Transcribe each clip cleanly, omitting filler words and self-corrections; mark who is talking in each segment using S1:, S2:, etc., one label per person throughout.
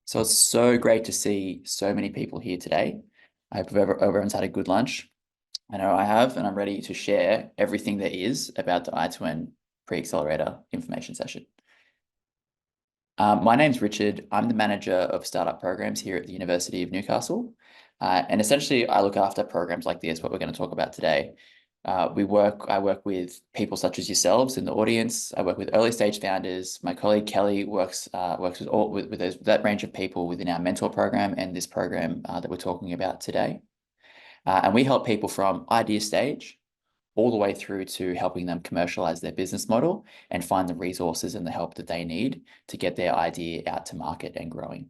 S1: So it's so great to see so many people here today. I hope everyone's had a good lunch. I know I have, and I'm ready to share everything there is about the I2N Pre-accelerator information session. My name's Richard. I'm the manager of startup programs here at the University of Newcastle. And essentially, I look after programs like this, what we're going to talk about today. I work with people such as yourselves in the audience. I work with early stage founders. My colleague Kelly works with that range of people within our mentor program and this program that we're talking about today. And we help people from idea stage all the way through to helping them commercialize their business model and find the resources and the help that they need to get their idea out to market and growing.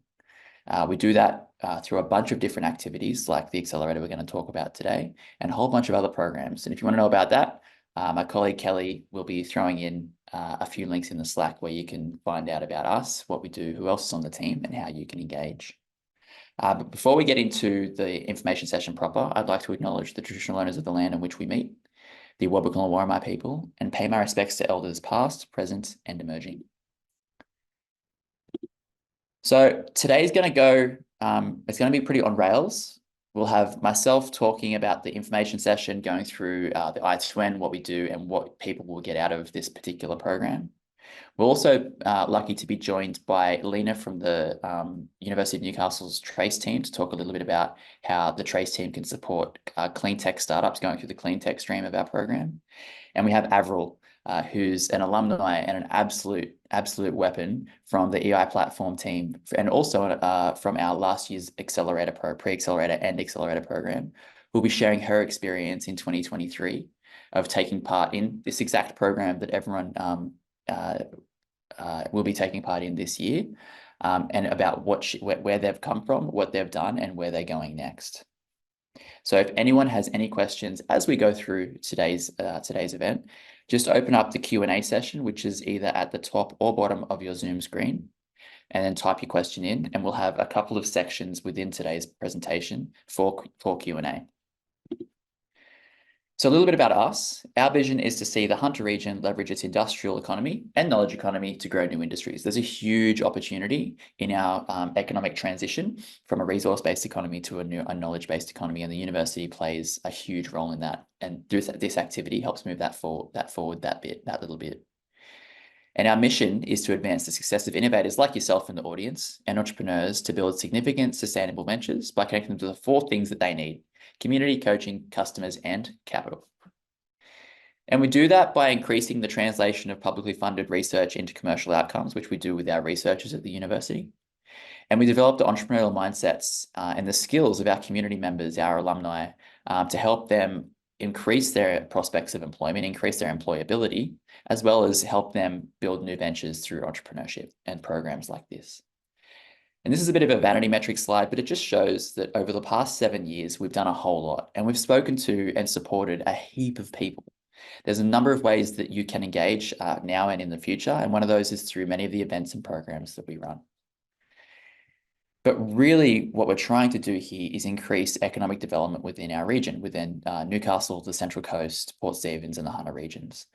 S1: We do that through a bunch of different activities like the accelerator we're going to talk about today and a whole bunch of other programs. And if you want to know about that, my colleague Kelly will be throwing in a few links in the Slack where you can find out about us, what we do, who else is on the team, and how you can engage. But before we get into the information session proper, I'd like to acknowledge the traditional owners of the land on which we meet, the Awabakal and Warramai people, and pay my respects to elders past, present, and emerging. So today's going to go, it's going to be pretty on rails. We'll have myself talking about the information session, going through the I2N, what we do, and what people will get out of this particular program. We're also lucky to be joined by Lena from the University of Newcastle's Trace team to talk a little bit about how the Trace team can support clean tech startups going through the clean tech stream of our program. And we have Avril, who's an alumni and an absolute weapon from the EI platform team, and also from our last year's pre-accelerator and accelerator program, who'll be sharing her experience in 2023 of taking part in this exact program that everyone will be taking part in this year, and about where they've come from, what they've done, and where they're going next. So if anyone has any questions as we go through today's event, just open up the Q&A session, which is either at the top or bottom of your Zoom screen, and then type your question in, and we'll have a couple of sections within today's presentation for Q&A. So a little bit about us. Our vision is to see the Hunter region leverage its industrial economy and knowledge economy to grow new industries. There's a huge opportunity in our economic transition from a resource-based economy to a knowledge-based economy, and the university plays a huge role in that. And this activity helps move that forward that little bit. And our mission is to advance the success of innovators like yourself in the audience and entrepreneurs to build significant, sustainable ventures by connecting them to the four things that they need: community, coaching, customers, and capital. And we do that by increasing the translation of publicly funded research into commercial outcomes, which we do with our researchers at the university. And we develop the entrepreneurial mindsets and the skills of our community members, our alumni, to help them increase their prospects of employment, increase their employability, as well as help them build new ventures through entrepreneurship and programs like this. And this is a bit of a vanity metric slide, but it just shows that over the past 7 years, we've done a whole lot, and we've spoken to and supported a heap of people. There's a number of ways that you can engage now and in the future, and one of those is through many of the events and programs that we run. But really, what we're trying to do here is increase economic development within our region, within Newcastle, the Central Coast, Port Stephens, and the Hunter regions.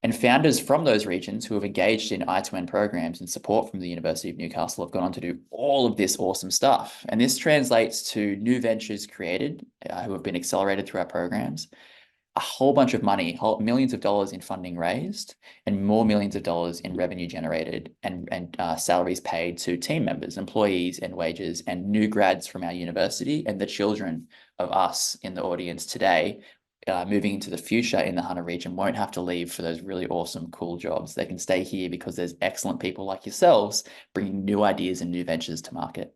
S1: And founders from those regions who have engaged in I2N programs and support from the University of Newcastle have gone on to do all of this awesome stuff. And this translates to new ventures created who have been accelerated through our programs, a whole bunch of money, millions of dollars in funding raised, and more millions of dollars in revenue generated and salaries paid to team members, employees, and wages, and new grads from our university and the children of us in the audience today moving into the future in the Hunter region won't have to leave for those really awesome, cool jobs. They can stay here because there's excellent people like yourselves bringing new ideas and new ventures to market.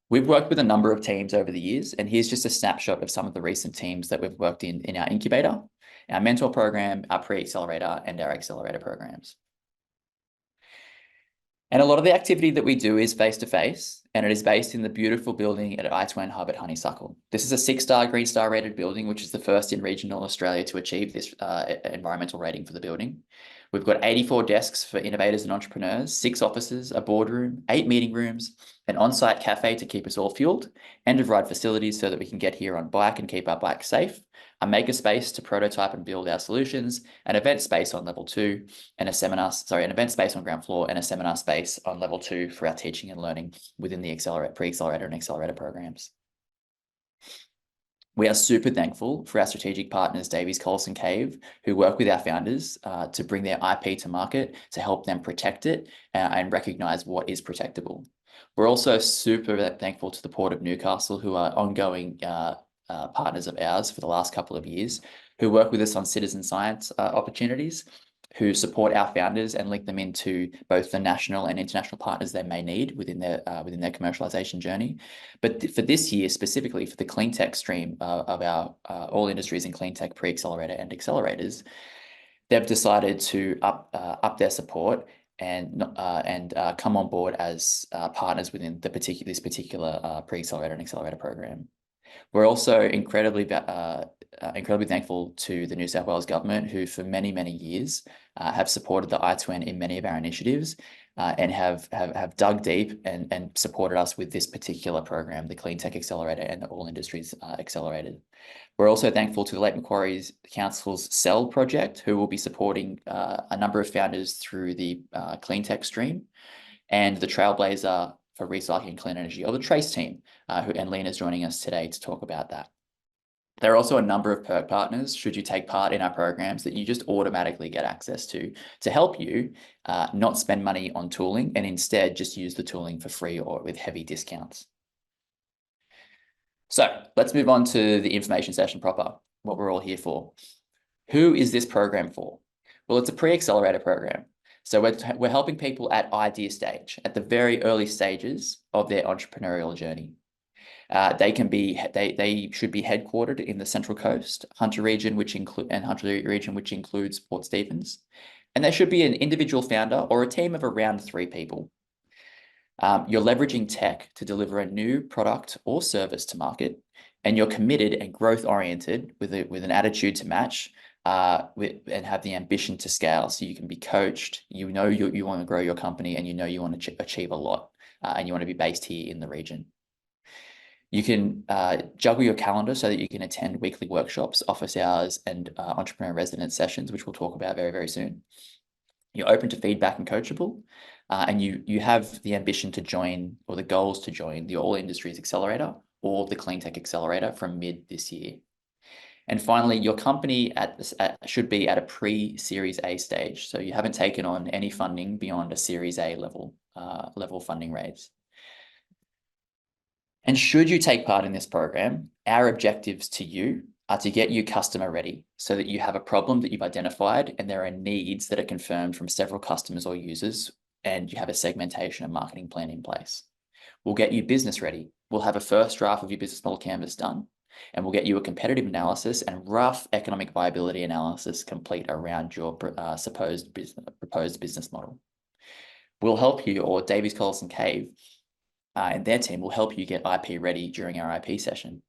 S1: We've worked with a number of teams over the years, and here's just a snapshot of some of the recent teams that we've worked in our incubator, our mentor program, our pre-accelerator, and our accelerator programs. And a lot of the activity that we do is face-to-face, and it is based in the beautiful building at I2N Hub at Honeysuckle. This is a 6-star Green Star rated building, which is the first in regional Australia to achieve this environmental rating for the building. We've got 84 desks for innovators and entrepreneurs, 6 offices, a boardroom, 8 meeting rooms, an on-site cafe to keep us all fueled, end-of-ride facilities so that we can get here on bike and keep our bikes safe, a maker space to prototype and build our solutions, an event space on level 2, and an event space on ground floor, and a seminar space on level 2 for our teaching and learning within the pre-accelerator and accelerator programs. We are super thankful for our strategic partners, Davies, Collison Cave, who work with our founders to bring their IP to market, to help them protect it and recognize what is protectable. We're also super thankful to the Port of Newcastle, who are ongoing partners of ours for the last couple of years, who work with us on citizen science opportunities, who support our founders and link them into both the national and international partners they may need within their commercialization journey. But for this year, specifically for the clean tech stream of our all industries in clean tech pre-accelerator and accelerators, they've decided to up their support and come on board as partners within this particular pre-accelerator and accelerator program. We're also incredibly thankful to the New South Wales government, who for many, many years have supported the I2N in many of our initiatives and have dug deep and supported us with this particular program, the Clean Tech Accelerator and the All Industries Accelerated. We're also thankful to the Lake Macquarie Council's CELL project, who will be supporting a number of founders through the clean tech stream, and the Trailblazer for Recycling and Clean Energy, or the TRACE team, and Lena's joining us today to talk about that. There are also a number of perk partners, should you take part in our programs, that you just automatically get access to help you not spend money on tooling and instead just use the tooling for free or with heavy discounts. So let's move on to the information session proper, what we're all here for. Who is this program for? Well, it's a pre-accelerator program. So we're helping people at idea stage, at the very early stages of their entrepreneurial journey. They should be headquartered in the Central Coast, Hunter region, which includes Port Stephens, and they should be an individual founder or a team of around 3 people. You're leveraging tech to deliver a new product or service to market, and you're committed and growth-oriented with an attitude to match and have the ambition to scale. So you can be coached, you want to grow your company, and you want to achieve a lot, and you want to be based here in the region. You can juggle your calendar so that you can attend weekly workshops, office hours, and entrepreneur residence sessions, which we'll talk about very, very soon. You're open to feedback and coachable, and you have the ambition to join, or the goals to join, the All Industries Accelerator or the Clean Tech Accelerator from mid this year. And finally, your company should be at a pre-Series A stage, so you haven't taken on any funding beyond a Series A level funding raise. And should you take part in this program, our objectives to you are to get you customer ready so that you have a problem that you've identified and there are needs that are confirmed from several customers or users, and you have a segmentation and marketing plan in place. We'll get you business ready. We'll have a first draft of your business model canvas done, and we'll get you a competitive analysis and rough economic viability analysis complete around your proposed business model. We'll help you, or Davies, Collison Cave, and their team will help you get IP ready during our IP session.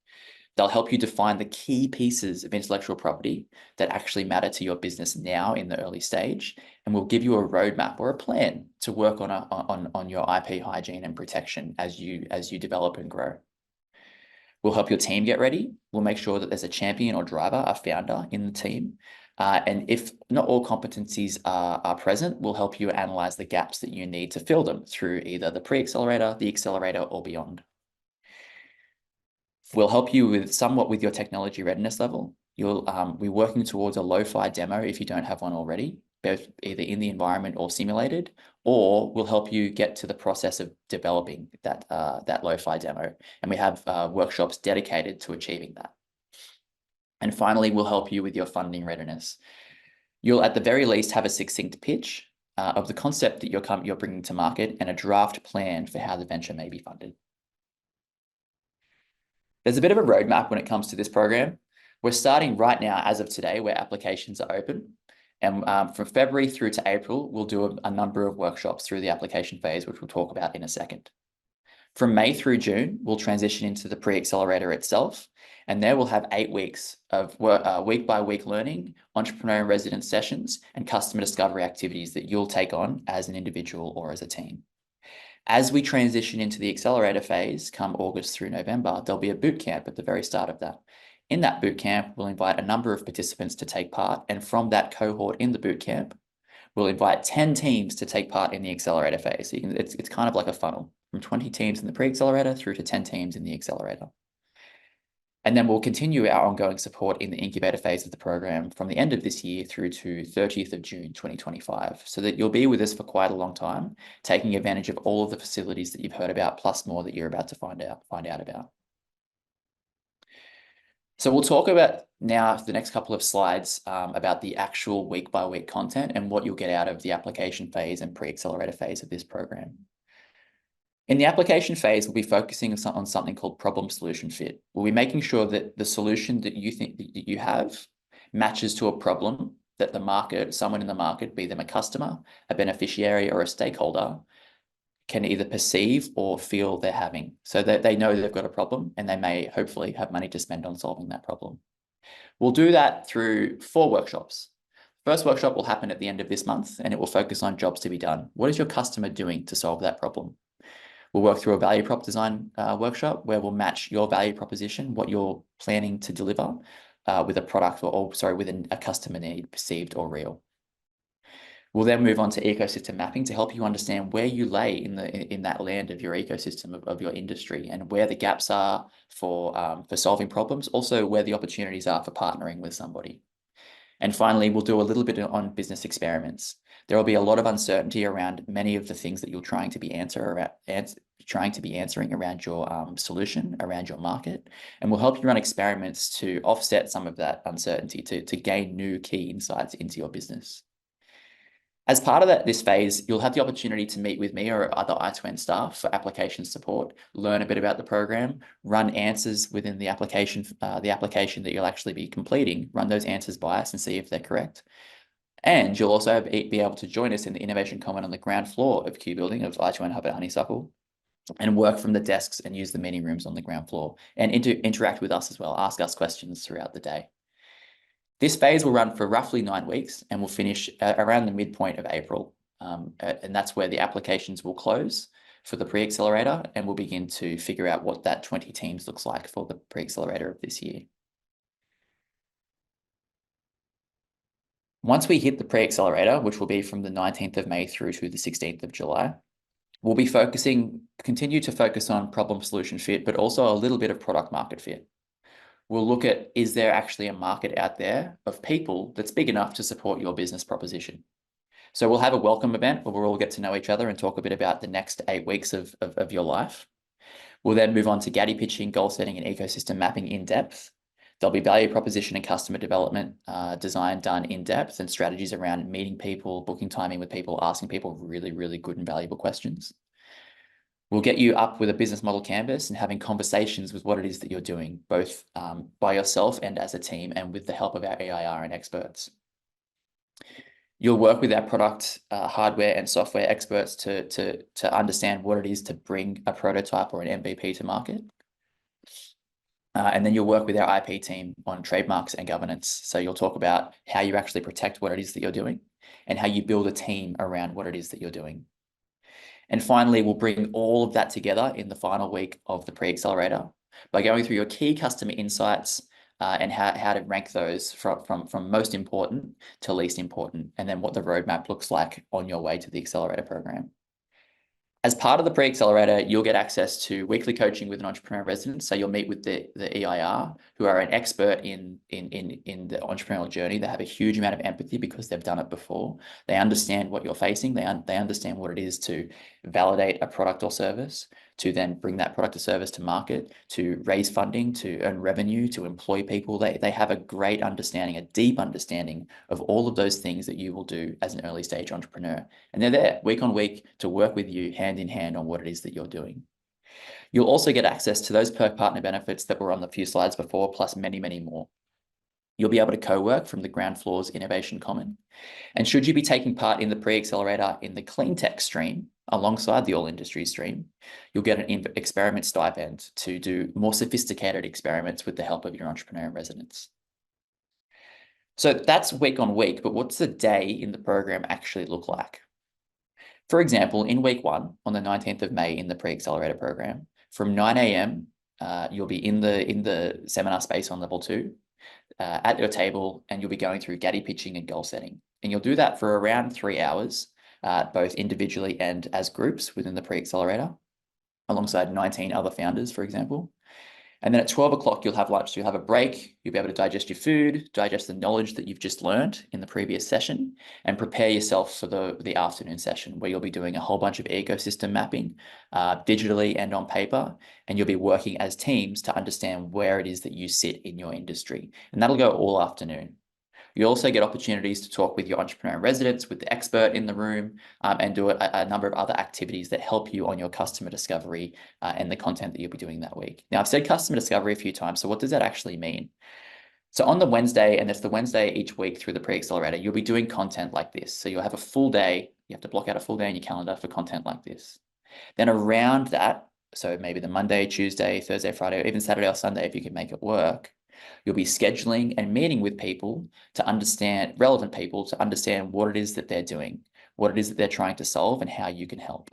S1: They'll help you define the key pieces of intellectual property that actually matter to your business now in the early stage, and we'll give you a roadmap or a plan to work on your IP hygiene and protection as you develop and grow. We'll help your team get ready. We'll make sure that there's a champion or driver, a founder in the team. And if not all competencies are present, we'll help you analyze the gaps that you need to fill them through either the pre-accelerator, the accelerator, or beyond. We'll help you somewhat with your technology readiness level. You'll be working towards a lo-fi demo if you don't have one already, both either in the environment or simulated, or we'll help you get to the process of developing that lo-fi demo. And we have workshops dedicated to achieving that. And finally, we'll help you with your funding readiness. You'll at the very least have a succinct pitch of the concept that you're bringing to market and a draft plan for how the venture may be funded. There's a bit of a roadmap when it comes to this program. We're starting right now, as of today, where applications are open. And from February through to April, we'll do a number of workshops through the application phase, which we'll talk about in a second. From May through June, we'll transition into the pre-accelerator itself. And there we'll have 8 weeks of week-by-week learning, entrepreneur in residence sessions, and customer discovery activities that you'll take on as an individual or as a team. As we transition into the accelerator phase, come August through November, there'll be a boot camp at the very start of that. In that boot camp, we'll invite a number of participants to take part, and from that cohort in the boot camp, we'll invite 10 teams to take part in the accelerator phase. So it's kind of like a funnel, from 20 teams in the pre-accelerator through to 10 teams in the accelerator. And then we'll continue our ongoing support in the incubator phase of the program from the end of this year through to 30th of June, 2025, so that you'll be with us for quite a long time, taking advantage of all of the facilities that you've heard about, plus more that you're about to find out about. So we'll talk about now the next couple of slides about the actual week-by-week content and what you'll get out of the application phase and pre-accelerator phase of this program. In the application phase, we'll be focusing on something called problem solution fit. We'll be making sure that the solution that you think that you have matches to a problem that the market, someone in the market, be them a customer, a beneficiary, or a stakeholder, can either perceive or feel they're having, so that they know they've got a problem and they may hopefully have money to spend on solving that problem. We'll do that through 4 workshops. First workshop will happen at the end of this month, and it will focus on jobs to be done. What is your customer doing to solve that problem? We'll work through a value prop design workshop where we'll match your value proposition, what you're planning to deliver, with a product with a customer need, perceived or real. We'll then move on to ecosystem mapping to help you understand where you lay in that land of your ecosystem of your industry, and where the gaps are for solving problems, also where the opportunities are for partnering with somebody. And finally, we'll do a little bit on business experiments. There will be a lot of uncertainty around many of the things that you're trying to be answering around your solution, around your market, and we'll help you run experiments to offset some of that uncertainty, to gain new key insights into your business. As part of this phase, you'll have the opportunity to meet with me or other I2N staff for application support, learn a bit about the program, run answers within the application that you'll actually be completing, run those answers by us and see if they're correct. And you'll also be able to join us in the Innovation Common on the ground floor of Q Building of I2N Hub at Honeysuckle, and work from the desks and use the meeting rooms on the ground floor, and interact with us as well, ask us questions throughout the day. This phase will run for roughly 9 weeks and will finish around the midpoint of April. And that's where the applications will close for the pre-accelerator, and we'll begin to figure out what that 20 teams looks like for the pre-accelerator of this year. Once we hit the pre-accelerator, which will be from the 19th of May through to the 16th of July, we'll be continue to focus on problem solution fit, but also a little bit of product market fit. We'll look at, is there actually a market out there of people that's big enough to support your business proposition? So we'll have a welcome event where we'll all get to know each other and talk a bit about the next 8 weeks of your life. We'll then move on to Gaddy pitching, goal setting, and ecosystem mapping in depth. There'll be value proposition and customer development design done in depth, and strategies around meeting people, booking timing with people, asking people really, really good and valuable questions. We'll get you up with a business model canvas and having conversations with what it is that you're doing, both by yourself and as a team, and with the help of our EIR and experts. You'll work with our product, hardware and software experts to understand what it is to bring a prototype or an MVP to market. And then you'll work with our IP team on trademarks and governance. So you'll talk about how you actually protect what it is that you're doing, and how you build a team around what it is that you're doing. And finally, we'll bring all of that together in the final week of the pre-accelerator by going through your key customer insights and how to rank those from most important to least important, and then what the roadmap looks like on your way to the accelerator program. As part of the pre-accelerator, you'll get access to weekly coaching with an entrepreneur in residence. So you'll meet with the EIR, who are an expert in the entrepreneurial journey. They have a huge amount of empathy because they've done it before. They understand what you're facing. They understand what it is to validate a product or service, to then bring that product or service to market, to raise funding, to earn revenue, to employ people. They have a great understanding, a deep understanding of all of those things that you will do as an early stage entrepreneur. And they're there week on week to work with you hand in hand on what it is that you're doing. You'll also get access to those perk partner benefits that were on the few slides before, plus many, many more. You'll be able to co-work from the ground floor's Innovation Common. And should you be taking part in the pre-accelerator in the clean tech stream, alongside the all industry stream, you'll get an experiment stipend to do more sophisticated experiments with the help of your entrepreneur in residence. So that's week on week, but what's the day in the program actually look like? For example, in week 1, on the 19th of May in the Pre-Accelerator program, from 9 a.m., you'll be in the seminar space on level 2 at your table, and you'll be going through Gaddy pitching and goal setting. And you'll do that for around 3 hours, both individually and as groups within the Pre-Accelerator, alongside 19 other founders, for example. And then at 12 o'clock, you'll have lunch. So you'll have a break. You'll be able to digest your food, digest the knowledge that you've just learned in the previous session, and prepare yourself for the afternoon session, where you'll be doing a whole bunch of ecosystem mapping, digitally and on paper. And you'll be working as teams to understand where it is that you sit in your industry. And that'll go all afternoon. You also get opportunities to talk with your entrepreneur in residence, with the expert in the room, and do a number of other activities that help you on your customer discovery and the content that you'll be doing that week. Now, I've said customer discovery a few times, so what does that actually mean? So on the Wednesday, and it's the Wednesday each week through the Pre-Accelerator, you'll be doing content like this. So you'll have a full day. You have to block out a full day in your calendar for content like this. Then around that, so maybe the Monday, Tuesday, Thursday, Friday, or even Saturday or Sunday, if you can make it work, you'll be scheduling and meeting with people to understand, relevant people to understand what it is that they're doing, what it is that they're trying to solve, and how you can help.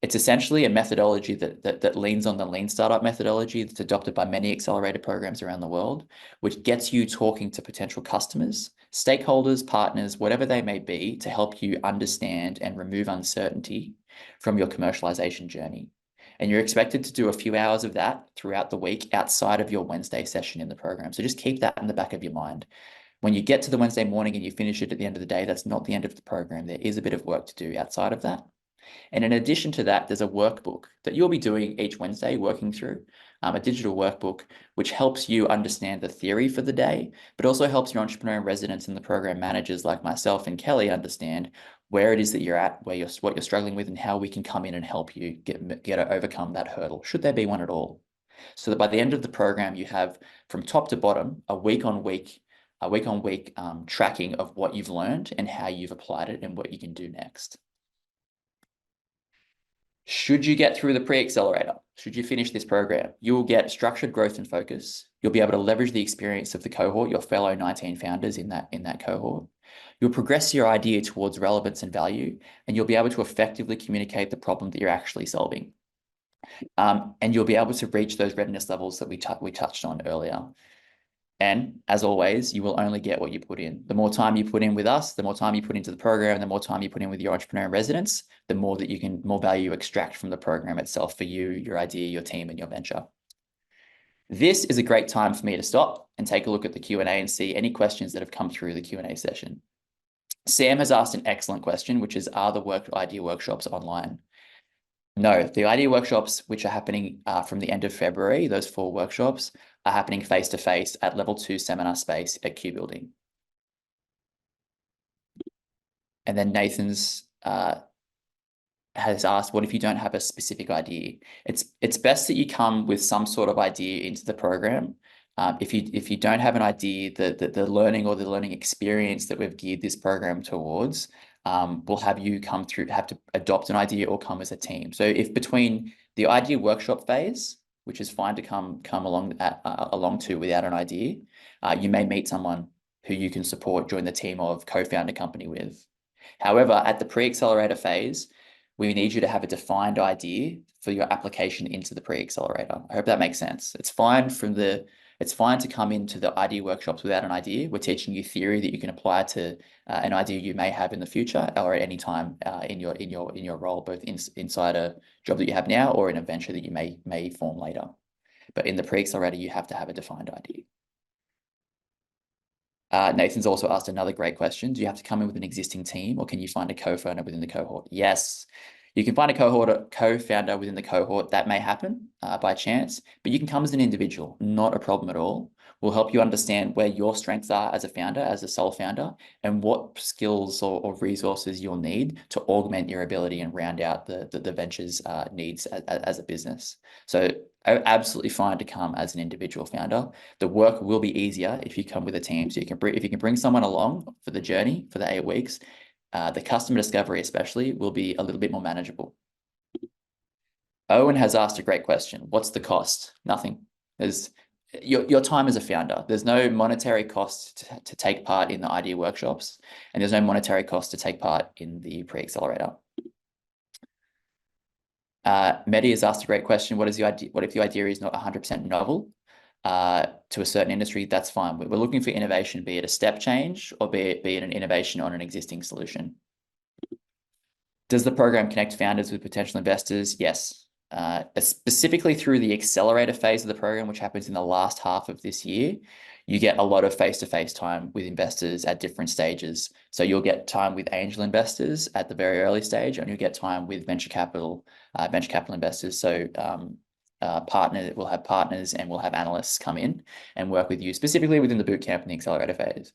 S1: It's essentially a methodology that leans on the lean startup methodology that's adopted by many accelerator programs around the world, which gets you talking to potential customers, stakeholders, partners, whatever they may be, to help you understand and remove uncertainty from your commercialization journey. And you're expected to do a few hours of that throughout the week outside of your Wednesday session in the program. So just keep that in the back of your mind. When you get to the Wednesday morning and you finish it at the end of the day, that's not the end of the program. There is a bit of work to do outside of that. And in addition to that, there's a workbook that you'll be doing each Wednesday, working through a digital workbook, which helps you understand the theory for the day, but also helps your entrepreneur in residence and the program managers like myself and Kelly understand where it is that you're at, what you're struggling with, and how we can come in and help you get to overcome that hurdle, should there be one at all. So that by the end of the program, you have from top to bottom a week on week tracking of what you've learned and how you've applied it and what you can do next. Should you get through the Pre-Accelerator, should you finish this program, you will get structured growth and focus. You'll be able to leverage the experience of the cohort, your fellow 19 founders in that cohort. You'll progress your idea towards relevance and value, and you'll be able to effectively communicate the problem that you're actually solving. And you'll be able to reach those readiness levels that we touched on earlier. And as always, you will only get what you put in. The more time you put in with us, the more time you put into the program, the more time you put in with your entrepreneur in residence, the more value you extract from the program itself for you, your idea, your team, and your venture. This is a great time for me to stop and take a look at the Q&A and see any questions that have come through the Q&A session. Sam has asked an excellent question, which is, are the idea workshops online? No, the idea workshops, which are happening from the end of February, those 4 workshops, are happening face-to-face at level 2 seminar space at Q Building. And then Nathan's has asked, what if you don't have a specific idea? It's best that you come with some sort of idea into the program. If you don't have an idea, the learning or the learning experience that we've geared this program towards will have you have to adopt an idea or come as a team. So if between the idea workshop phase, which is fine to come along to without an idea, you may meet someone who you can support, join the team of, co-found a company with. However, at the Pre-Accelerator phase, we need you to have a defined idea for your application into the Pre-Accelerator. I hope that makes sense. It's fine to come into the idea workshops without an idea. We're teaching you theory that you can apply to an idea you may have in the future or at any time in your role, both inside a job that you have now or in a venture that you may form later. But in the Pre-Accelerator, you have to have a defined idea. Nathan's also asked another great question. Do you have to come in with an existing team, or can you find a co-founder within the cohort? Yes, you can find a co-founder within the cohort. That may happen by chance, but you can come as an individual, not a problem at all. We'll help you understand where your strengths are as a founder, as a sole founder, and what skills or resources you'll need to augment your ability and round out the venture's needs as a business. So absolutely fine to come as an individual founder. The work will be easier if you come with a team. So if you can bring someone along for the journey for the 8 weeks, the customer discovery especially will be a little bit more manageable. Owen has asked a great question. What's the cost? Nothing. There's your time as a founder. There's no monetary cost to take part in the idea workshops, and there's no monetary cost to take part in the pre-accelerator. Mehdi has asked a great question. What is the idea? What if the idea is not 100% novel to a certain industry? That's fine. We're looking for innovation, be it a step change or be it an innovation on an existing solution. Does the program connect founders with potential investors? Yes. Specifically through the accelerator phase of the program, which happens in the last half of this year, you get a lot of face-to-face time with investors at different stages. So you'll get time with angel investors at the very early stage, and you'll get time with venture capital investors. So we'll have partners and we'll have analysts come in and work with you specifically within the bootcamp and the accelerator phase.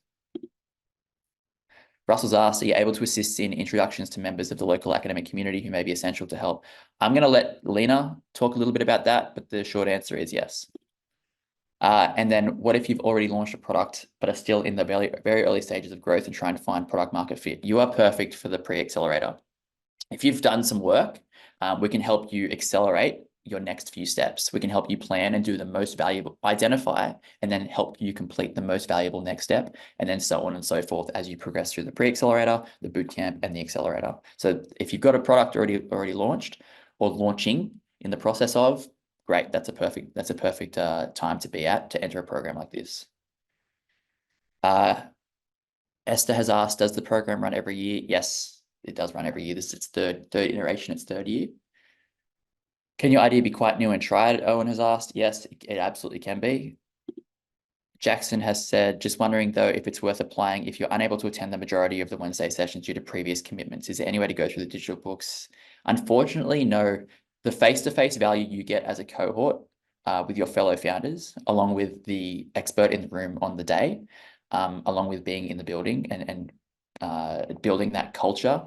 S1: Russell's asked, are you able to assist in introductions to members of the local academic community who may be essential to help? I'm going to let Lena talk a little bit about that, but the short answer is yes. And then what if you've already launched a product, but are still in the very, very early stages of growth and trying to find product market fit? You are perfect for the pre-accelerator. If you've done some work, we can help you accelerate your next few steps. We can help you plan and do the most valuable, identify, and then help you complete the most valuable next step, and then so on and so forth as you progress through the pre-accelerator, the bootcamp, and the accelerator. So if you've got a product already launched or launching in the process of, great, that's a perfect time to be at to enter a program like this. Esther has asked, does the program run every year? Yes, it does run every year. This is its third iteration, its third year. Can your idea be quite new and tried? Owen has asked. Yes, it absolutely can be. Jackson has said, just wondering though if it's worth applying if you're unable to attend the majority of the Wednesday sessions due to previous commitments. Is there any way to go through the digital books? Unfortunately, no. The face-to-face value you get as a cohort with your fellow founders, along with the expert in the room on the day, along with being in the building and building that culture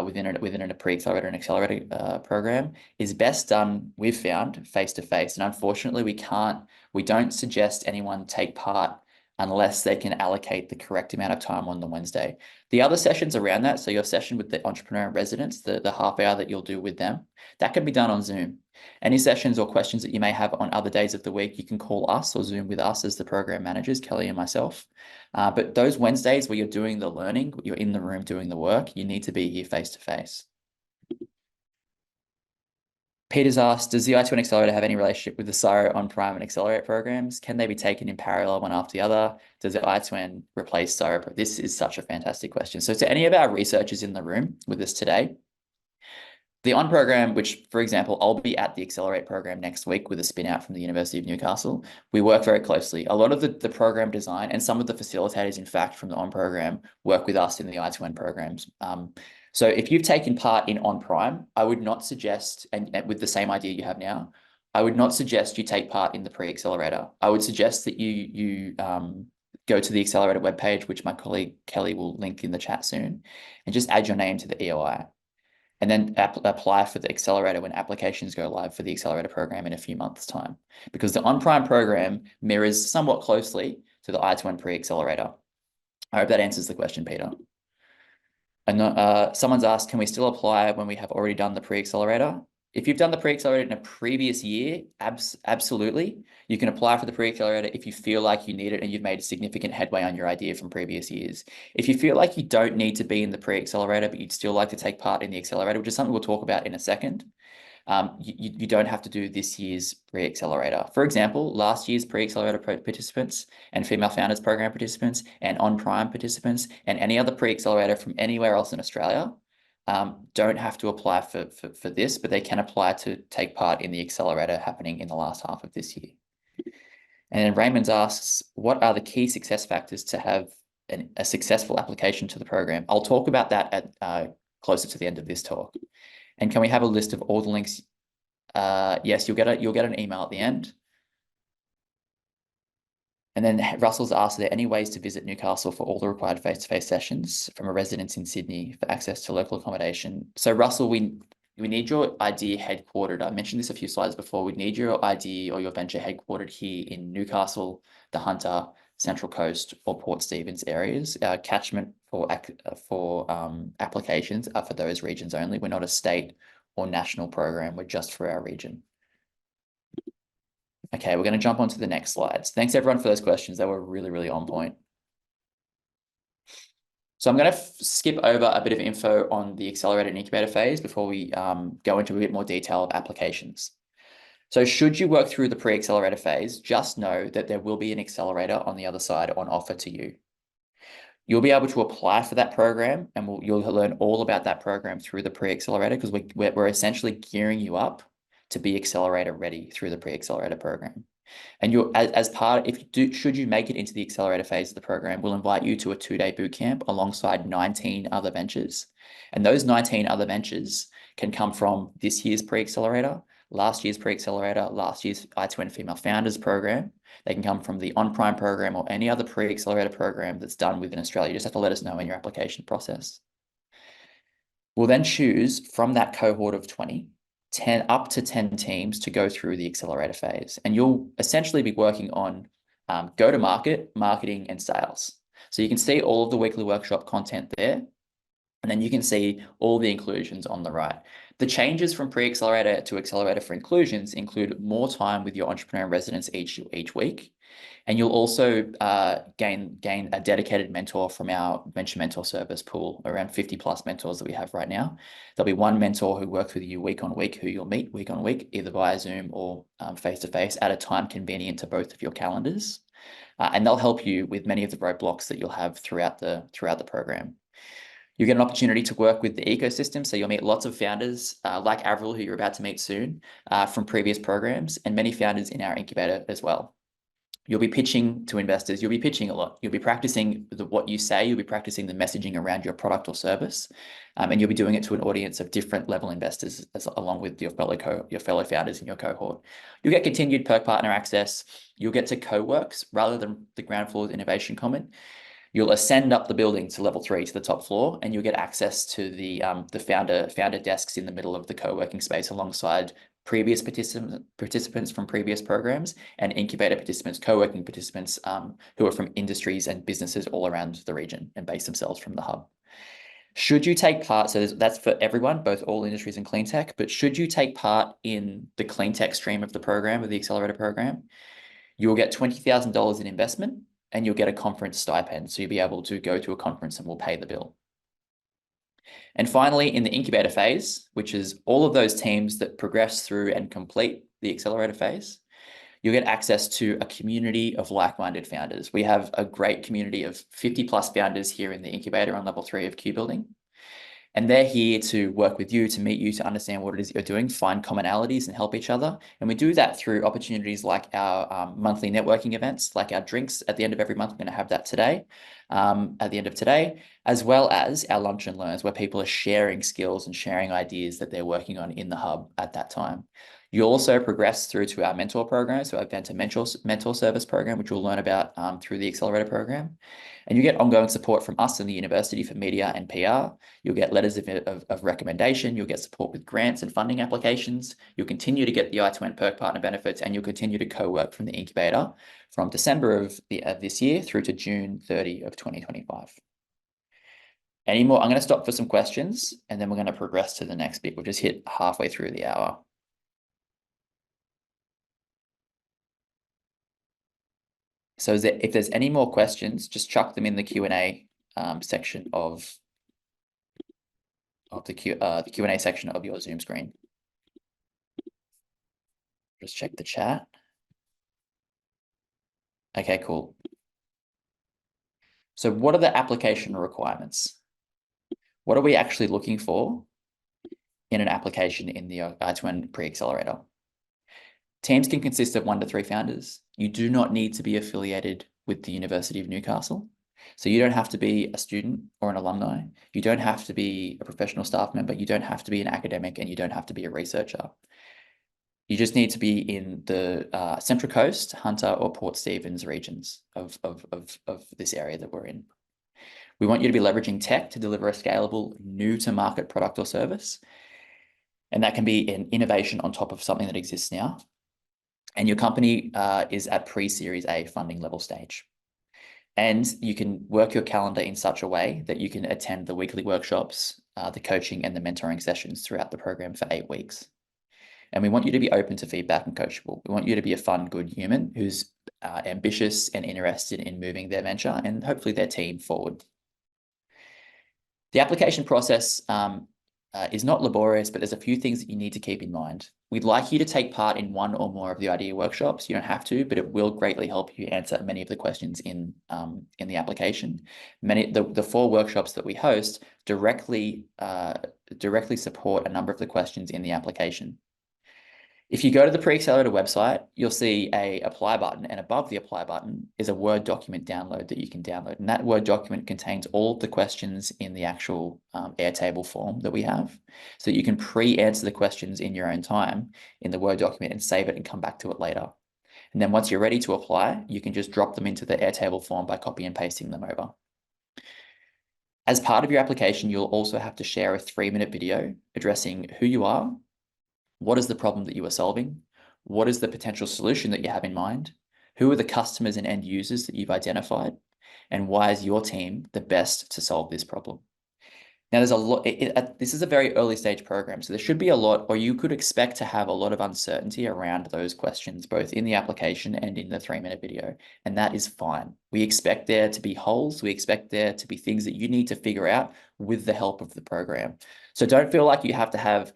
S1: within a pre-accelerator and accelerator program is best done, we've found, face-to-face. And unfortunately, we don't suggest anyone take part unless they can allocate the correct amount of time on the Wednesday. The other sessions around that, so your session with the entrepreneur in residence, the half hour that you'll do with them, that can be done on Zoom. Any sessions or questions that you may have on other days of the week, you can call us or Zoom with us as the program managers, Kelly and myself. But those Wednesdays where you're doing the learning, you're in the room doing the work, you need to be here face-to-face. Peter's asked, does the I2N Accelerator have any relationship with the CSIRO on-prime and accelerate programs? Can they be taken in parallel one after the other? Does the I2N replace CSIRO? This is such a fantastic question. So to any of our researchers in the room with us today, the on program, which, for example, I'll be at the Accelerate program next week with a spin out from the University of Newcastle. We work very closely. A lot of the program design and some of the facilitators, in fact, from the on program work with us in the I2N programs. So if you've taken part in on prime, I would not suggest, and with the same idea you have now, I would not suggest you take part in the pre-accelerator. I would suggest that you go to the accelerator webpage, which my colleague Kelly will link in the chat soon, and just add your name to the EOI. And then apply for the accelerator when applications go live for the accelerator program in a few months' time. Because the on-prime program mirrors somewhat closely to the I2N Pre-accelerator. I hope that answers the question, Peter. And someone's asked, can we still apply when we have already done the pre-accelerator? If you've done the pre-accelerator in a previous year, absolutely. You can apply for the pre-accelerator if you feel like you need it and you've made significant headway on your idea from previous years. If you feel like you don't need to be in the pre-accelerator, but you'd still like to take part in the accelerator, which is something we'll talk about in a second, you don't have to do this year's pre-accelerator. For example, last year's pre-accelerator participants and female founders program participants and on-prime participants and any other pre-accelerator from anywhere else in Australia don't have to apply for this, but they can apply to take part in the accelerator happening in the last half of this year. And then Raymond asks, what are the key success factors to have a successful application to the program? I'll talk about that at closer to the end of this talk. And can we have a list of all the links? Yes, you'll get an email at the end. And then Russell's asked, are there any ways to visit Newcastle for all the required face-to-face sessions from a residence in Sydney for access to local accommodation? So Russell, we need your idea headquartered. I mentioned this a few slides before. We need your idea or your venture headquartered here in Newcastle, the Hunter, Central Coast, or Port Stephens areas. Our catchment for applications are for those regions only. We're not a state or national program. We're just for our region. Okay, we're going to jump on to the next slides. Thanks everyone for those questions. They were really, really on point. So I'm going to skip over a bit of info on the accelerator and incubator phase before we go into a bit more detail of applications. So should you work through the pre-accelerator phase, just know that there will be an accelerator on the other side on offer to you. You'll be able to apply for that program, and you'll learn all about that program through the pre-accelerator, because we're essentially gearing you up to be accelerator ready through the pre-accelerator program. And you're as part, should you make it into the accelerator phase of the program, we'll invite you to a 2-day boot camp alongside 19 other ventures. And those 19 other ventures can come from this year's pre-accelerator, last year's pre-accelerator, last year's I2N Female Founders program. They can come from the On-Prime program or any other pre-accelerator program that's done within Australia. You just have to let us know in your application process. We'll then choose from that cohort of 20, up to 10 teams to go through the accelerator phase. And you'll essentially be working on go-to-market, marketing, and sales. So you can see all of the weekly workshop content there. And then you can see all the inclusions on the right. The changes from pre-accelerator to accelerator for inclusions include more time with your entrepreneur in residence each week. And you'll also gain a dedicated mentor from our venture mentor service pool, around 50 plus mentors that we have right now. There'll be one mentor who works with you week on week, who you'll meet week on week, either via Zoom or face-to-face at a time convenient to both of your calendars. And they'll help you with many of the roadblocks that you'll have throughout the program. You get an opportunity to work with the ecosystem. So you'll meet lots of founders like Avril, who you're about to meet soon, from previous programs, and many founders in our incubator as well. You'll be pitching to investors. You'll be pitching a lot. You'll be practicing what you say. You'll be practicing the messaging around your product or service. And you'll be doing it to an audience of different level investors, along with your fellow founders in your cohort. You'll get continued perk partner access. You'll get to co-works rather than the ground floor innovation common. You'll ascend up the building to level 3 to the top floor, and you'll get access to the founder desks in the middle of the co-working space alongside previous participants from previous programs and incubator participants, co-working participants who are from industries and businesses all around the region and base themselves from the hub. Should you take part, so that's for everyone, both all industries and clean tech, but should you take part in the clean tech stream of the program, of the accelerator program, you will get $20,000 in investment, and you'll get a conference stipend. So you'll be able to go to a conference and we'll pay the bill. And finally, in the incubator phase, which is all of those teams that progress through and complete the accelerator phase, you'll get access to a community of like-minded founders. We have a great community of 50 plus founders here in the incubator on level 3 of Q Building. And they're here to work with you, to meet you, to understand what it is you're doing, find commonalities and help each other. And we do that through opportunities like our monthly networking events, like our drinks at the end of every month. We're going to have that today, at the end of today, as well as our lunch and learns, where people are sharing skills and sharing ideas that they're working on in the hub at that time. You'll also progress through to our mentor program, so our venture mentor service program, which we'll learn about through the accelerator program. And you get ongoing support from us and the university for media and PR. You'll get letters of recommendation. You'll get support with grants and funding applications. You'll continue to get the I2N perk partner benefits, and you'll continue to co-work from the incubator from December of this year through to June 30 of 2025. Any more? I'm going to stop for some questions, and then we're going to progress to the next bit. We'll just hit halfway through the hour. So if there's any more questions, just chuck them in the Q&A section of the Q&A section of your Zoom screen. Just check the chat. Okay, cool. So what are the application requirements? What are we actually looking for in an application in the I2N Pre-accelerator? Teams can consist of 1 to 3 founders. You do not need to be affiliated with the University of Newcastle. So you don't have to be a student or an alumni. You don't have to be a professional staff member. You don't have to be an academic, and you don't have to be a researcher. You just need to be in the Central Coast, Hunter, or Port Stephens regions of this area that we're in. We want you to be leveraging tech to deliver a scalable, new-to-market product or service. And that can be an innovation on top of something that exists now. And your company is at pre-Series A funding level stage. And you can work your calendar in such a way that you can attend the weekly workshops the coaching and the mentoring sessions throughout the program for 8 weeks. And we want you to be open to feedback and coachable. We want you to be a fun, good human who's ambitious and interested in moving their venture and hopefully their team forward. The application process is not laborious, but there's a few things that you need to keep in mind. We'd like you to take part in one or more of the idea workshops. You don't have to, but it will greatly help you answer many of the questions in the application. The 4 workshops that we host directly support a number of the questions in the application. If you go to the Pre-accelerator website, you'll see a apply button, and above the apply button is a Word document download that you can download. And that Word document contains all of the questions in the actual Airtable form that we have. So you can pre-answer the questions in your own time in the Word document and save it and come back to it later. And then once you're ready to apply, you can just drop them into the Airtable form by copy and pasting them over. As part of your application, you'll also have to share a 3-minute video addressing who you are, what is the problem that you are solving? What is the potential solution that you have in mind? Who are the customers and end users that you've identified? And why is your team the best to solve this problem? Now, there's a lot. This is a very early stage program, so there should be a lot, or you could expect to have a lot of uncertainty around those questions, both in the application and in the 3-minute video, and that is fine. We expect there to be holes. We expect there to be things that you need to figure out with the help of the program. So don't feel like you have to have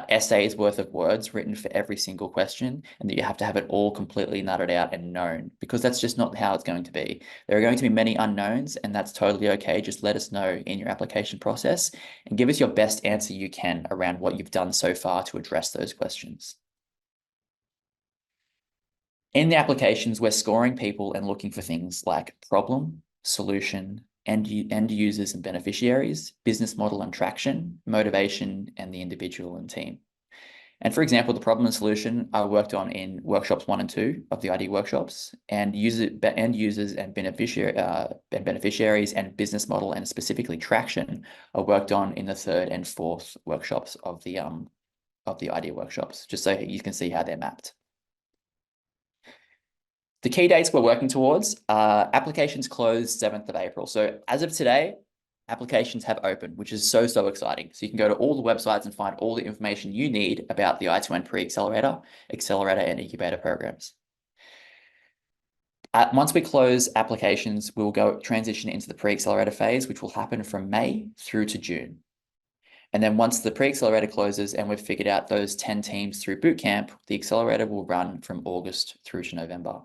S1: essays worth of words written for every single question and that you have to have it all completely nutted out and known, because that's just not how it's going to be. There are going to be many unknowns, and that's totally okay. Just let us know in your application process and give us your best answer you can around what you've done so far to address those questions. In the applications, we're scoring people and looking for things like problem, solution, end users and beneficiaries, business model and traction, motivation, and the individual and team. And for example, the problem and solution I worked on in workshops 1 and 2 of the ID workshops, and end users and beneficiaries and business model and specifically traction are worked on in the 3rd and 4th workshops of the ID workshops, just so you can see how they're mapped. The key dates we're working towards, applications close 7th of April. So as of today, applications have opened, which is so exciting. So you can go to all the websites and find all the information you need about the I2N Pre-accelerator, accelerator, and incubator programs. Once we close applications, we'll transition into the pre-accelerator phase, which will happen from May through to June. And then once the pre-accelerator closes and we've figured out those 10 teams through bootcamp, the accelerator will run from August through to November.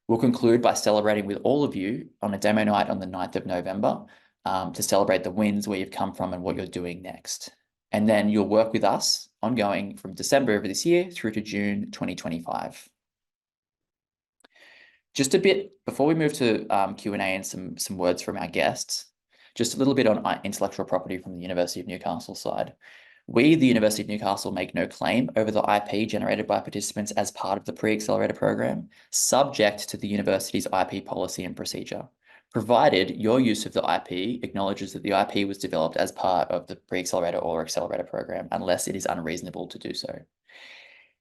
S1: We'll conclude by celebrating with all of you on a demo night on the 9th of November to celebrate the wins, where you've come from and what you're doing next. And then you'll work with us ongoing from December of this year through to June 2025. Just a bit before we move to Q&A and some words from our guests, just a little bit on intellectual property from the University of Newcastle side. We, the University of Newcastle, make no claim over the IP generated by participants as part of the pre-accelerator program, subject to the university's IP policy and procedure, provided your use of the IP acknowledges that the IP was developed as part of the pre-accelerator or accelerator program, unless it is unreasonable to do so.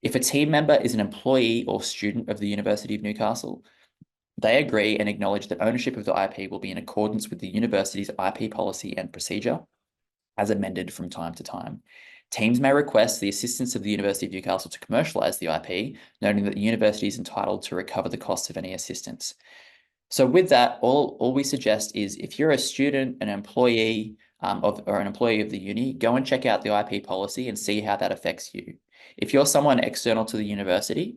S1: If a team member is an employee or student of the University of Newcastle, they agree and acknowledge that ownership of the IP will be in accordance with the university's IP policy and procedure, as amended from time to time. Teams may request the assistance of the University of Newcastle to commercialize the IP, noting that the university is entitled to recover the costs of any assistance. So with that, all we suggest is if you're a student, an employee or an employee of the uni, go and check out the IP policy and see how that affects you. If you're someone external to the university,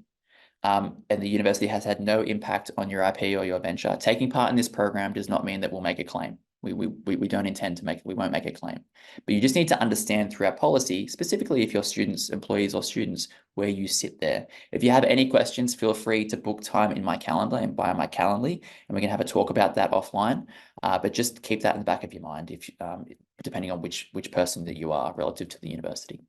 S1: and the university has had no impact on your IP or your venture, taking part in this program does not mean that we'll make a claim. We don't intend to we won't make a claim. But you just need to understand through our policy, specifically if you're students, employees, or students, where you sit there. If you have any questions, feel free to book time in my calendar and by my Calendly, and we can have a talk about that offline. But just keep that in the back of your mind, if depending on which person that you are relative to the university.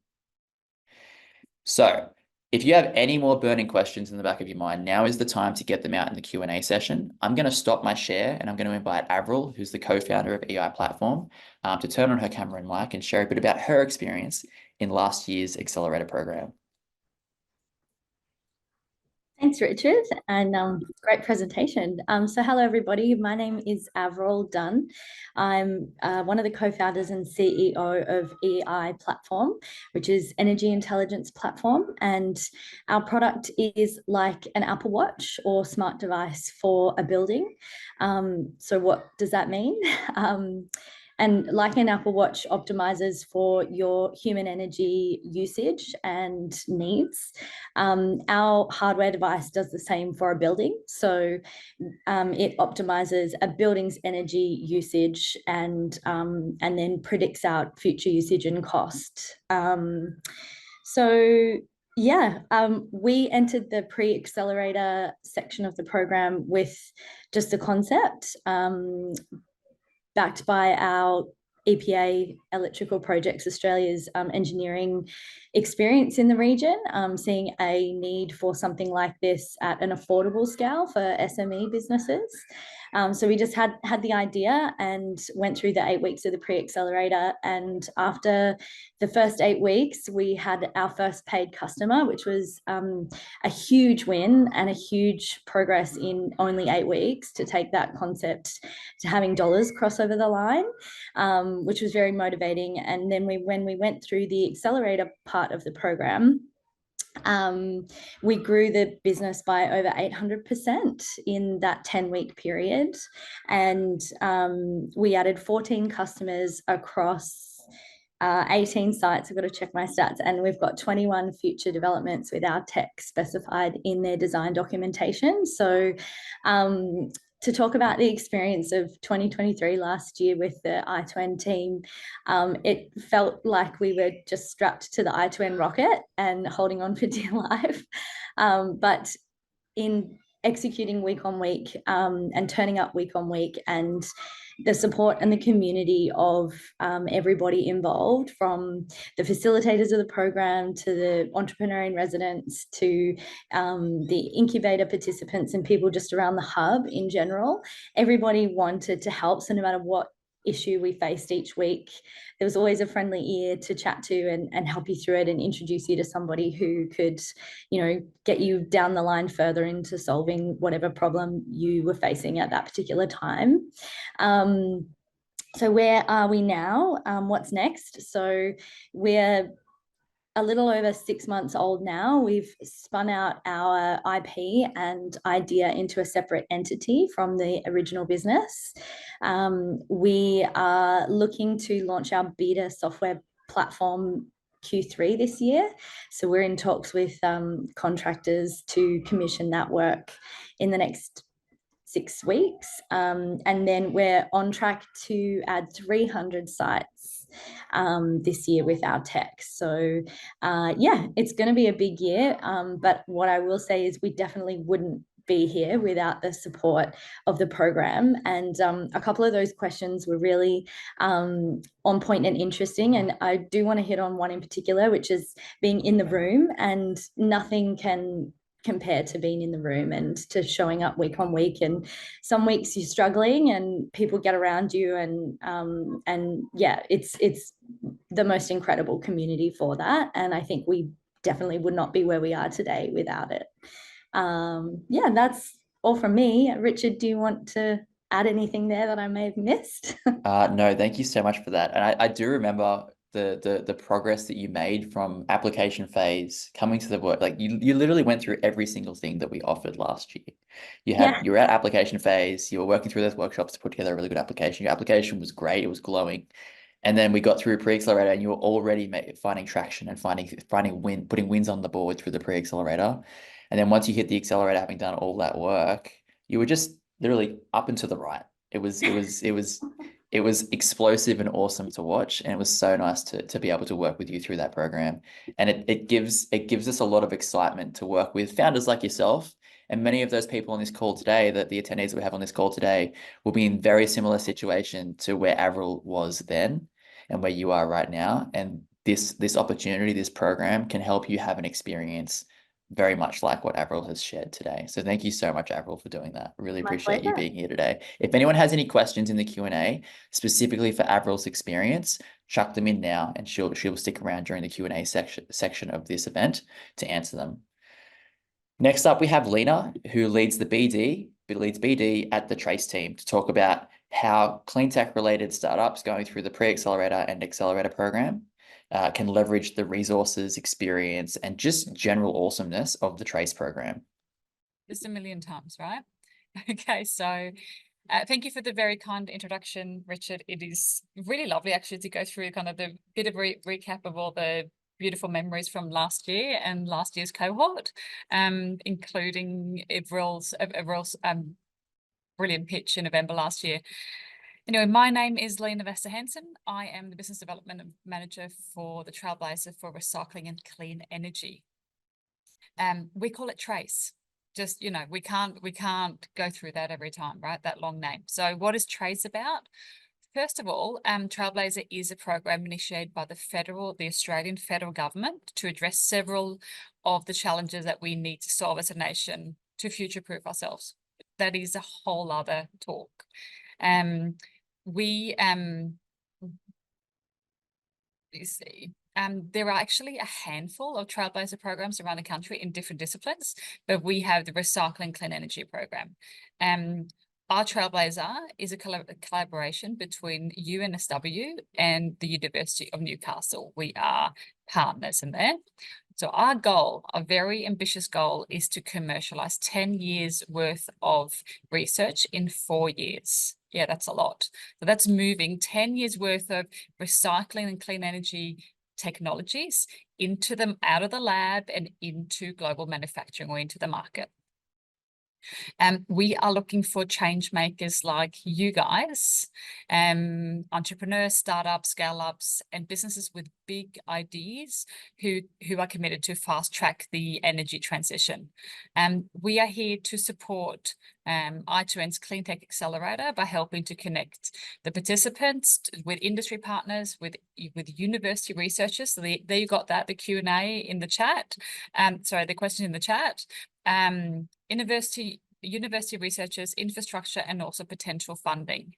S1: So if you have any more burning questions in the back of your mind, now is the time to get them out in the Q&A session. I'm going to stop my share and I'm going to invite Avril, who's the co-founder of EI Platform, to turn on her camera and mic and share a bit about her experience in last year's accelerator program.
S2: Thanks, Richard, and great presentation. So hello, everybody. My name is Avril Dunn. I'm one of the co-founders and CEO of EI Platform, which is Energy Intelligence Platform. And our product is like an Apple Watch or smart device for a building. So what does that mean? And like an Apple Watch optimizes for your human energy usage and needs, our hardware device does the same for a building. So it optimizes a building's energy usage and then predicts out future usage and cost. So yeah, we entered the pre-accelerator section of the program with just a concept, backed by our EPA, Electrical Projects Australia's engineering experience in the region, seeing a need for something like this at an affordable scale for SME businesses. So we just had the idea and went through the 8 weeks of the pre-accelerator. And after the first 8 weeks, we had our first paid customer, which was a huge win and a huge progress in only 8 weeks to take that concept to having dollars cross over the line, which was very motivating. And then when we went through the accelerator part of the program, we grew the business by over 800% in that 10-week period. And we added 14 customers across 18 sites. I've got to check my stats, and we've got 21 future developments with our tech specified in their design documentation. So to talk about the experience of 2023 last year with the I2N team, it felt like we were just strapped to the I2N rocket and holding on for dear life. But in executing week on week, and turning up week on week, and the support and the community of everybody involved, from the facilitators of the program to the entrepreneur in residence to the incubator participants and people just around the hub in general. Everybody wanted to help. So no matter what issue we faced each week, there was always a friendly ear to chat to and help you through it and introduce you to somebody who could, get you down the line further into solving whatever problem you were facing at that particular time. So where are we now? What's next? So we're a little over 6 months old now. We've spun out our IP and idea into a separate entity from the original business. We are looking to launch our beta software platform Q3 this year. So we're in talks with contractors to commission that work in the next 6 weeks. And then we're on track to add 300 sites this year with our tech. So yeah, it's going to be a big year. But what I will say is we definitely wouldn't be here without the support of the program. And a couple of those questions were really on point and interesting. And I do want to hit on one in particular, which is being in the room, and nothing can compared to being in the room and to showing up week on week. And some weeks you're struggling and people get around you, and yeah, it's the most incredible community for that. And I think we definitely would not be where we are today without it. Yeah, that's all from me. Richard, do you want to add anything there that I may have missed?
S1: No, thank you so much for that. And I do remember the progress that you made from application phase coming to the work. Like you literally went through every single thing that we offered last year.
S2: Yeah.
S1: You were at application phase, you were working through those workshops to put together a really good application. Your application was great, it was glowing. And then we got through pre-accelerator and you were already finding traction and putting wins on the board through the pre-accelerator. And then once you hit the accelerator, having done all that work, you were just literally up and to the right. It was explosive and awesome to watch, and it was so nice to be able to work with you through that program. And it gives us a lot of excitement to work with founders like yourself, and many of those people on this call today, that the attendees that we have on this call today, will be in very similar situation to where Avril was then and where you are right now. And this opportunity, this program, can help you have an experience very much like what Avril has shared today. So thank you so much, Avril, for doing that. Really
S2: My
S1: appreciate you
S2: pleasure.
S1: being here today. If anyone has any questions in the Q&A, specifically for Avril's experience, chuck them in now, and she'll stick around during the Q&A section of this event to answer them. Next up, we have Lena, who leads BD at the Trace team to talk about how clean tech related startups going through the pre-accelerator and accelerator program can leverage the resources, experience, and just general awesomeness of the Trace program.
S3: Just a million times, right? Okay, so thank you for the very kind introduction, Richard. It is really lovely actually to go through kind of the bit of recap of all the beautiful memories from last year and last year's cohort, including Avril's brilliant pitch in November last year. Anyway, my name is Lena Vesterhansen. I am the Business Development Manager for the Trailblazer for Recycling and Clean Energy. We call it Trace. Just, you know, we can't go through that every time, right? That long name. So what is Trace about? First of all, Trailblazer is a program initiated by the Australian federal government to address several of the challenges that we need to solve as a nation to future-proof ourselves. That is a whole other talk. You see, there are actually a handful of Trailblazer programs around the country in different disciplines, but we have the Recycling Clean Energy program. Our Trailblazer is a collaboration between UNSW and the University of Newcastle. We are partners in there. So our goal, a very ambitious goal, is to commercialize 10 years worth of research in 4 years. Yeah, that's a lot. So that's moving 10 years worth of recycling and clean energy technologies into them, out of the lab and into global manufacturing or into the market. We are looking for change makers like you guys, entrepreneurs, startups, scale-ups, and businesses with big ideas who are committed to fast track the energy transition. We are here to support I2N's Clean Tech Accelerator by helping to connect the participants with industry partners, with university researchers. So there you got that, the Q&A in the chat. Sorry, the question in the chat. University researchers, infrastructure, and also potential funding.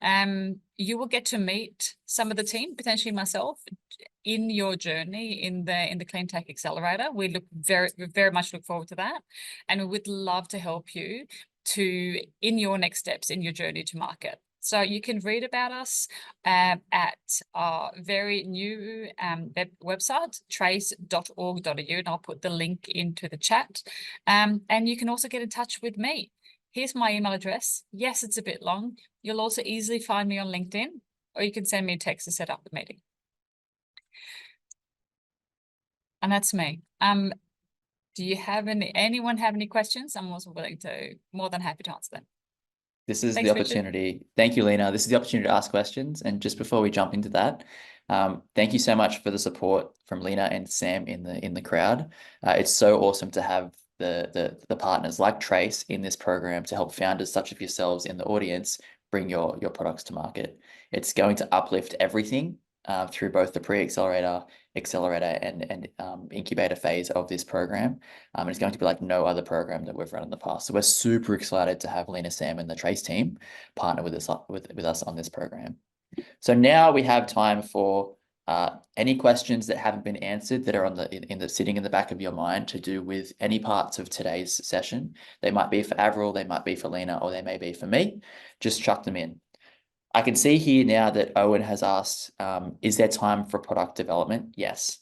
S3: You will get to meet some of the team, potentially myself, in your journey in the Clean Tech Accelerator. We very much look forward to that, and we would love to help you in your next steps in your journey to market. So you can read about us at our very new website, trace.org.au, and I'll put the link into the chat. And you can also get in touch with me. Here's my email address. Yes, it's a bit long. You'll also easily find me on LinkedIn, or you can send me a text to set up the meeting. And that's me. Do you have anyone have any questions? I'm also more than happy to answer them.
S1: This is
S3: Thanks,
S1: the opportunity. Richard. Thank you, Lena. This is the opportunity to ask questions. And just before we jump into that, thank you so much for the support from Lena and Sam in the crowd. It's so awesome to have the partners like Trace in this program to help founders such as yourselves in the audience bring your products to market. It's going to uplift everything through both the pre-accelerator, accelerator, and incubator phase of this program. And it's going to be like no other program that we've run in the past. So we're super excited to have Lena, Sam, and the Trace team partner with us on this program. So now we have time for any questions that haven't been answered that are sitting in the back of your mind to do with any parts of today's session. They might be for Avril, they might be for Lena, or they may be for me. Just chuck them in. I can see here now that Owen has asked, is there time for product development? Yes.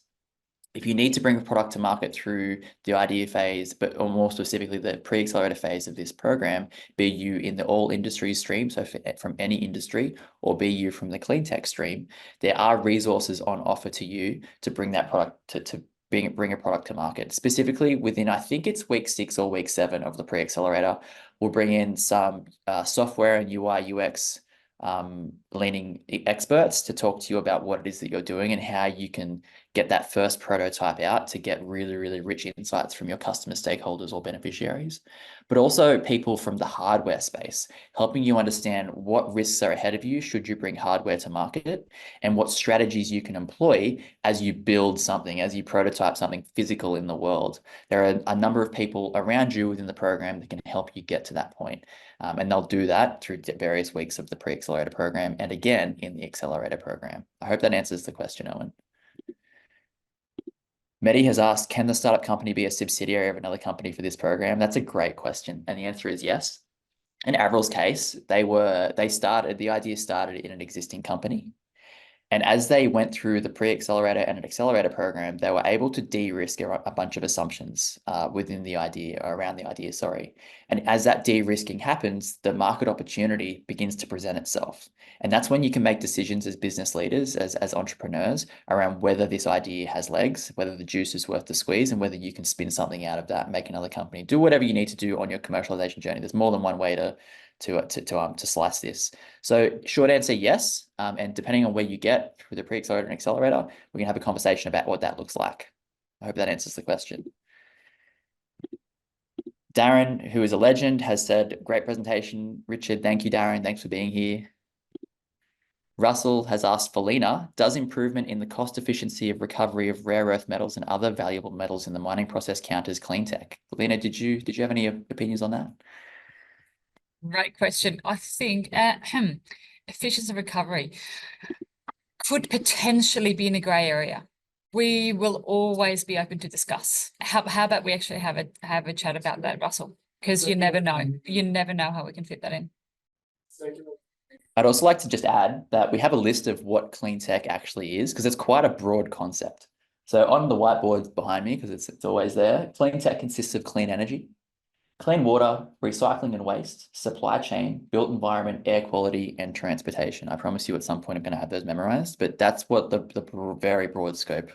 S1: If you need to bring a product to market through the idea phase, or more specifically the pre-accelerator phase of this program, be you in the all industries stream, so from any industry, or be you from the clean tech stream, there are resources on offer to you to bring that product to bring a product to market. Specifically within, I think it's week 6 or week 7 of the pre-accelerator, we'll bring in some software and UI UX leaning experts to talk to you about what it is that you're doing and how you can get that first prototype out to get really, really rich insights from your customer stakeholders or beneficiaries, but also people from the hardware space, helping you understand what risks are ahead of you should you bring hardware to market and what strategies you can employ as you build something, as you prototype something physical in the world. There are a number of people around you within the program that can help you get to that point. And they'll do that through various weeks of the pre-accelerator program and again in the accelerator program. I hope that answers the question, Owen. Mehdi has asked, can the startup company be a subsidiary of another company for this program? That's a great question. And the answer is yes. In Avril's case, the idea started in an existing company. And as they went through the pre-accelerator and an accelerator program, they were able to de-risk a bunch of assumptions around the idea, sorry. And as that de-risking happens, the market opportunity begins to present itself. And that's when you can make decisions as business leaders, as entrepreneurs, around whether this idea has legs, whether the juice is worth the squeeze, and whether you can spin something out of that, make another company, do whatever you need to do on your commercialization journey. There's more than one way to slice this. So short answer, yes. And depending on where you get through the pre-accelerator and accelerator, we can have a conversation about what that looks like. I hope that answers the question. Darren, who is a legend, has said, great presentation. Richard, thank you, Darren. Thanks for being here. Russell has asked for Lena, does improvement in the cost efficiency of recovery of rare earth metals and other valuable metals in the mining process count as clean tech? Lena, did you have any opinions on that?
S3: Great question. I think efficiency recovery could potentially be in a grey area. We will always be open to discuss. How about we actually have a chat about that, Russell? Because you never know. You never know how we can fit that in.
S1: I'd also like to just add that we have a list of what clean tech actually is, because it's quite a broad concept. So on the whiteboard behind me, because it's always there, clean tech consists of clean energy, clean water, recycling and waste, supply chain, built environment, air quality, and transportation. I promise you at some point I'm going to have those memorized, but that's what the very broad scope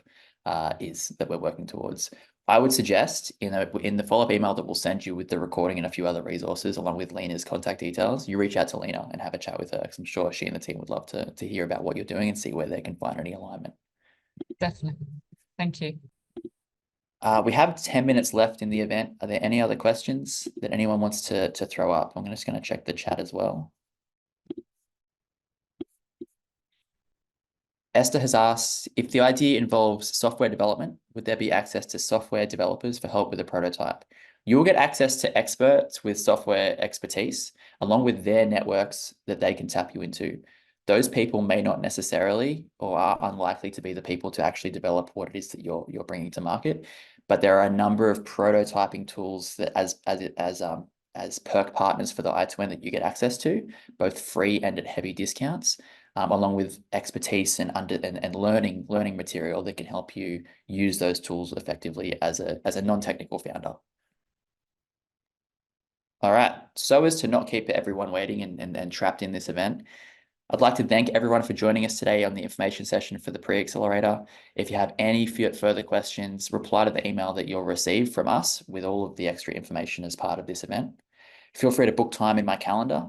S1: is that we're working towards. I would suggest in the follow-up email that we'll send you with the recording and a few other resources, along with Lena's contact details, you reach out to Lena and have a chat with her, because I'm sure she and the team would love to hear about what you're doing and see where they can find any alignment.
S3: Definitely. Thank you.
S1: We have 10 minutes left in the event. Are there any other questions that anyone wants to throw up? I'm just going to check the chat as well. Esther has asked, if the idea involves software development, would there be access to software developers for help with a prototype? You'll get access to experts with software expertise, along with their networks that they can tap you into. Those people may not necessarily or are unlikely to be the people to actually develop what it is that you're bringing to market. But there are a number of prototyping tools that as perk partners for the I2N that you get access to, both free and at heavy discounts, along with expertise and learning material that can help you use those tools effectively as a non-technical founder. All right, so as to not keep everyone waiting and trapped in this event, I'd like to thank everyone for joining us today on the information session for the pre-accelerator. If you have any further questions, reply to the email that you'll receive from us with all of the extra information as part of this event. Feel free to book time in my calendar.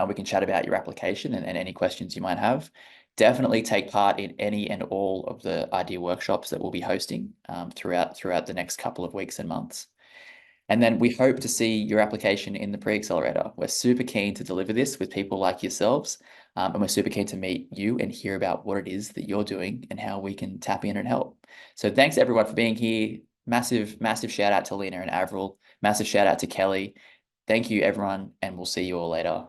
S1: We can chat about your application and any questions you might have. Definitely take part in any and all of the idea workshops that we'll be hosting throughout the next couple of weeks and months. And then we hope to see your application in the pre-accelerator. We're super keen to deliver this with people like yourselves, and we're super keen to meet you and hear about what it is that you're doing and how we can tap in and help. So thanks everyone for being here. Massive shout out to Lena and Avril. Massive shout out to Kelly. Thank you everyone, and we'll see you all later.